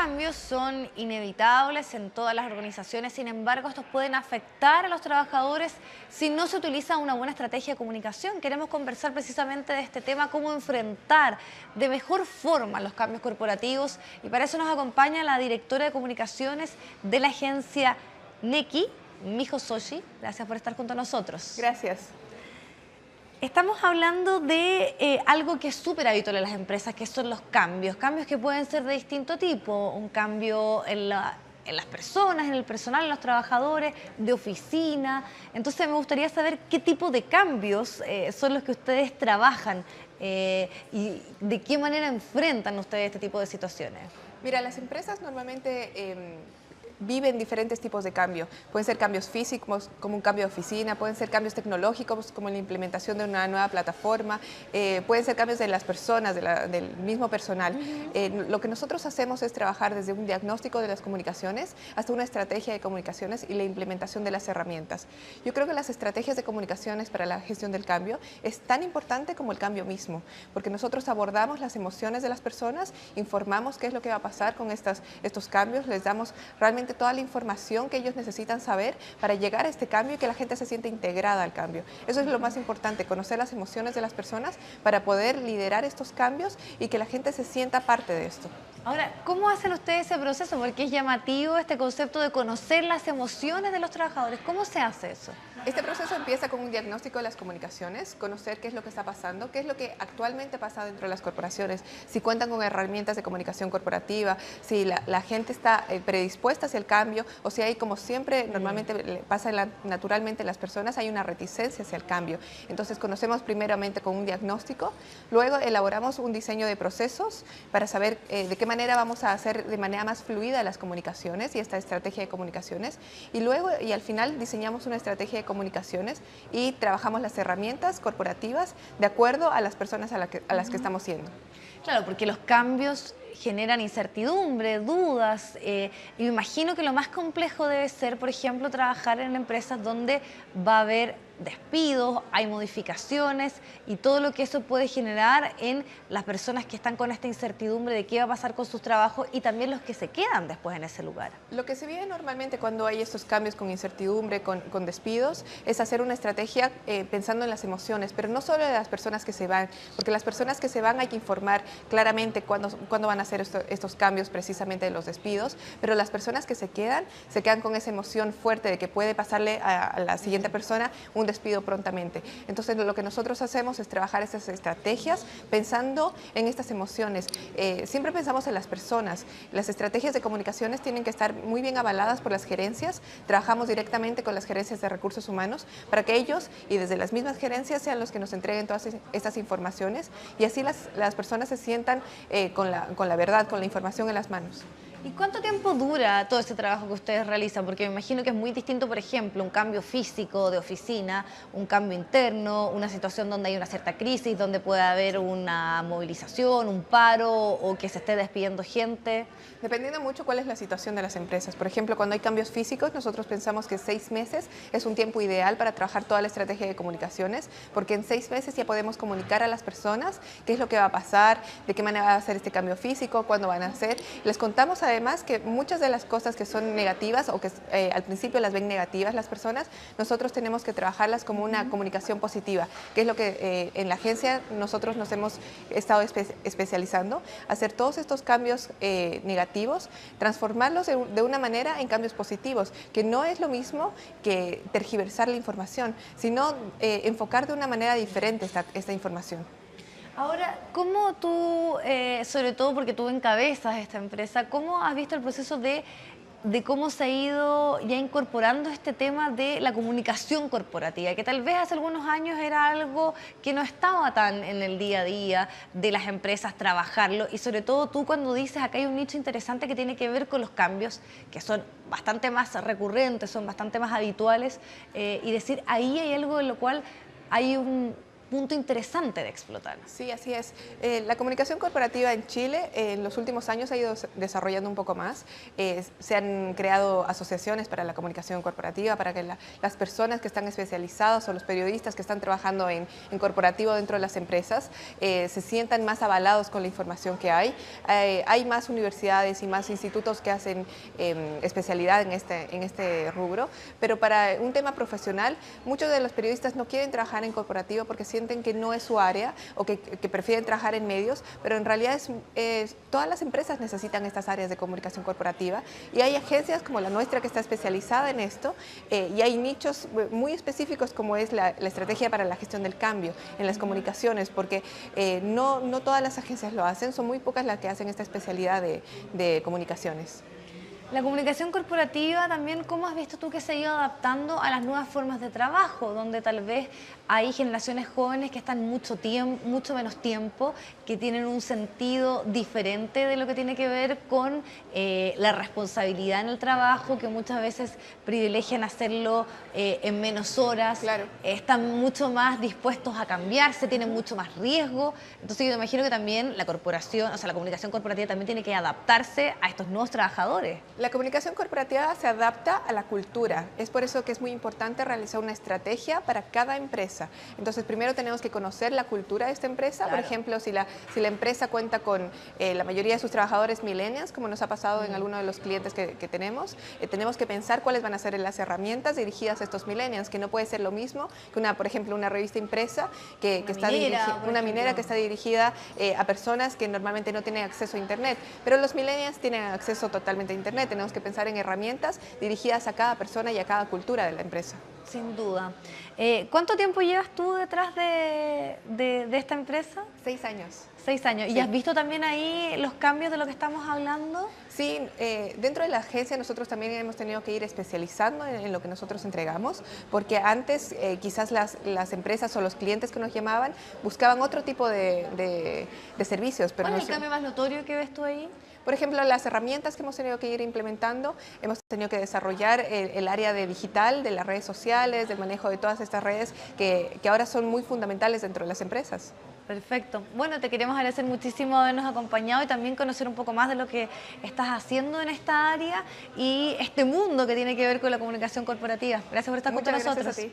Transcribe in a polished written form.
cambios son inevitables en todas las organizaciones, sin embargo, estos pueden afectar a los trabajadores si no se utiliza una buena estrategia de comunicación. Queremos conversar precisamente de este tema, cómo enfrentar de mejor forma los cambios corporativos, y para eso nos acompaña la directora de comunicaciones de la agencia Nequi, Mijo Soshi. Gracias por estar junto a nosotros. Gracias. Estamos hablando de algo que es súper habitual en las empresas, que son los cambios. Cambios que pueden ser de distinto tipo. Un cambio en las personas, en el personal, en los trabajadores, de oficina. Entonces me gustaría saber qué tipo de cambios son los que ustedes trabajan y de qué manera enfrentan ustedes este tipo de situaciones. Mira, las empresas normalmente viven diferentes tipos de cambio. Pueden ser cambios físicos, como un cambio de oficina, pueden ser cambios tecnológicos, como la implementación de una nueva plataforma, pueden ser cambios de las personas, del mismo personal. Lo que nosotros hacemos es trabajar desde un diagnóstico de las comunicaciones hasta una estrategia de comunicaciones y la implementación de las herramientas. Yo creo que las estrategias de comunicaciones para la gestión del cambio es tan importante como el cambio mismo, porque nosotros abordamos las emociones de las personas, informamos qué es lo que va a pasar con estos cambios, les damos realmente toda la información que ellos necesitan saber para llegar a este cambio y que la gente se sienta integrada al cambio. Eso es lo más importante, conocer las emociones de las personas para poder liderar estos cambios y que la gente se sienta parte de esto. Ahora, ¿cómo hacen ustedes ese proceso? Porque es llamativo este concepto de conocer las emociones de los trabajadores. ¿Cómo se hace eso? Este proceso empieza con un diagnóstico de las comunicaciones, conocer qué es lo que está pasando, qué es lo que actualmente pasa dentro de las corporaciones, si cuentan con herramientas de comunicación corporativa, si la gente está predispuesta hacia el cambio o si hay, como siempre normalmente pasa naturalmente en las personas, hay una reticencia hacia el cambio. Entonces conocemos primeramente con un diagnóstico, luego elaboramos un diseño de procesos para saber de qué manera vamos a hacer de manera más fluida las comunicaciones y esta estrategia de comunicaciones, y luego y al final diseñamos una estrategia de comunicaciones y trabajamos las herramientas corporativas de acuerdo a las personas a las que estamos siendo. Claro, porque los cambios generan incertidumbre, dudas, y me imagino que lo más complejo debe ser, por ejemplo, trabajar en empresas donde va a haber despidos, hay modificaciones y todo lo que eso puede generar en las personas que están con esta incertidumbre de qué va a pasar con sus trabajos y también los que se quedan después en ese lugar. Lo que se vive normalmente cuando hay estos cambios con incertidumbre, con despidos, es hacer una estrategia pensando en las emociones, pero no solo de las personas que se van, porque las personas que se van hay que informar claramente cuándo van a hacer estos cambios precisamente de los despidos, pero las personas que se quedan con esa emoción fuerte de que puede pasarle a la siguiente persona un despido prontamente. Entonces lo que nosotros hacemos es trabajar estas estrategias pensando en estas emociones. Siempre pensamos en las personas. Las estrategias de comunicaciones tienen que estar muy bien avaladas por las gerencias. Trabajamos directamente con las gerencias de recursos humanos para que ellos y desde las mismas gerencias sean los que nos entreguen todas estas informaciones y así las personas se sientan con la verdad, con la información en las manos. ¿Y cuánto tiempo dura todo este trabajo que ustedes realizan? Porque me imagino que es muy distinto, por ejemplo, un cambio físico de oficina, un cambio interno, una situación donde hay una cierta crisis, donde puede haber una movilización, un paro o que se esté despidiendo gente. Dependiendo mucho cuál es la situación de las empresas. Por ejemplo, cuando hay cambios físicos, nosotros pensamos que 6 meses es un tiempo ideal para trabajar toda la estrategia de comunicaciones, porque en 6 meses ya podemos comunicar a las personas qué es lo que va a pasar, de qué manera va a ser este cambio físico, cuándo van a ser. Les contamos además que muchas de las cosas que son negativas o que al principio las ven negativas las personas, nosotros tenemos que trabajarlas como una comunicación positiva, que es lo que en la agencia nosotros nos hemos estado especializando, hacer todos estos cambios negativos, transformarlos de una manera en cambios positivos, que no es lo mismo que tergiversar la información, sino enfocar de una manera diferente esta información. Ahora, ¿cómo tú, sobre todo porque tú encabezas esta empresa, cómo has visto el proceso de cómo se ha ido ya incorporando este tema de la comunicación corporativa, que tal vez hace algunos años era algo que no estaba tan en el día a día de las empresas trabajarlo, y sobre todo tú cuando dices acá hay un nicho interesante que tiene que ver con los cambios que son bastante más recurrentes, son bastante más habituales, y decir ahí hay algo en lo cual hay punto interesante de explotar. Sí, así es. La comunicación corporativa en Chile en los últimos años ha ido desarrollando un poco más. Se han creado asociaciones para la comunicación corporativa, para que las personas que están especializadas o los periodistas que están trabajando en corporativo dentro de las empresas se sientan más avalados con la información que hay. Hay más universidades y más institutos que hacen especialidad en este rubro, pero para un tema profesional, muchos de los periodistas no quieren trabajar en corporativo porque sienten que no es su área o que prefieren trabajar en medios, pero en realidad todas las empresas necesitan estas áreas de comunicación corporativa y hay agencias como la nuestra que está especializada en esto y hay nichos muy específicos como es la estrategia para la gestión del cambio en las comunicaciones, porque no todas las agencias lo hacen, son muy pocas las que hacen esta especialidad de comunicaciones. La comunicación corporativa también, ¿cómo has visto tú que se ha ido adaptando a las nuevas formas de trabajo, donde tal vez hay generaciones jóvenes que están mucho menos tiempo, que tienen un sentido diferente de lo que tiene que ver con la responsabilidad en el trabajo, que muchas veces privilegian hacerlo en menos horas, Claro. están mucho más dispuestos a cambiarse, tienen mucho más riesgo? Entonces yo me imagino que también la corporación, o sea, la comunicación corporativa también tiene que adaptarse a estos nuevos trabajadores. La comunicación corporativa se adapta a la cultura. Es por eso que es muy importante realizar una estrategia para cada empresa. Entonces, primero tenemos que conocer la cultura de esta empresa. Claro. Por ejemplo, si la empresa cuenta con la mayoría de sus trabajadores millennials, como nos ha pasado en algunos de los clientes que tenemos que pensar cuáles van a ser las herramientas dirigidas a estos millennials, que no puede ser lo mismo que por ejemplo, una revista impresa una minera que está dirigida a personas que normalmente no tienen acceso a Internet. Pero los millennials tienen acceso totalmente a Internet. Tenemos que pensar en herramientas dirigidas a cada persona y a cada cultura de la empresa. Sin duda. ¿Cuánto tiempo llevas tú detrás de esta empresa? 6 años. 6 años. Sí. ¿Y has visto también ahí los cambios de lo que estamos hablando? Sí, dentro de la agencia nosotros también hemos tenido que ir especializando en lo que nosotros entregamos, porque antes quizás las empresas o los clientes que nos llamaban buscaban otro tipo de servicios. Pero ¿Cuál es el cambio más notorio que ves tú ahí? Por ejemplo, las herramientas que hemos tenido que ir implementando, hemos tenido que desarrollar el área de digital, de las redes sociales, del manejo de todas estas redes que ahora son muy fundamentales dentro de las empresas. Perfecto. Bueno, te queremos agradecer muchísimo habernos acompañado y también conocer un poco más de lo que estás haciendo en esta área y este mundo que tiene que ver con la comunicación corporativa. Gracias por estar junto a Muchas nosotros. gracias a ti.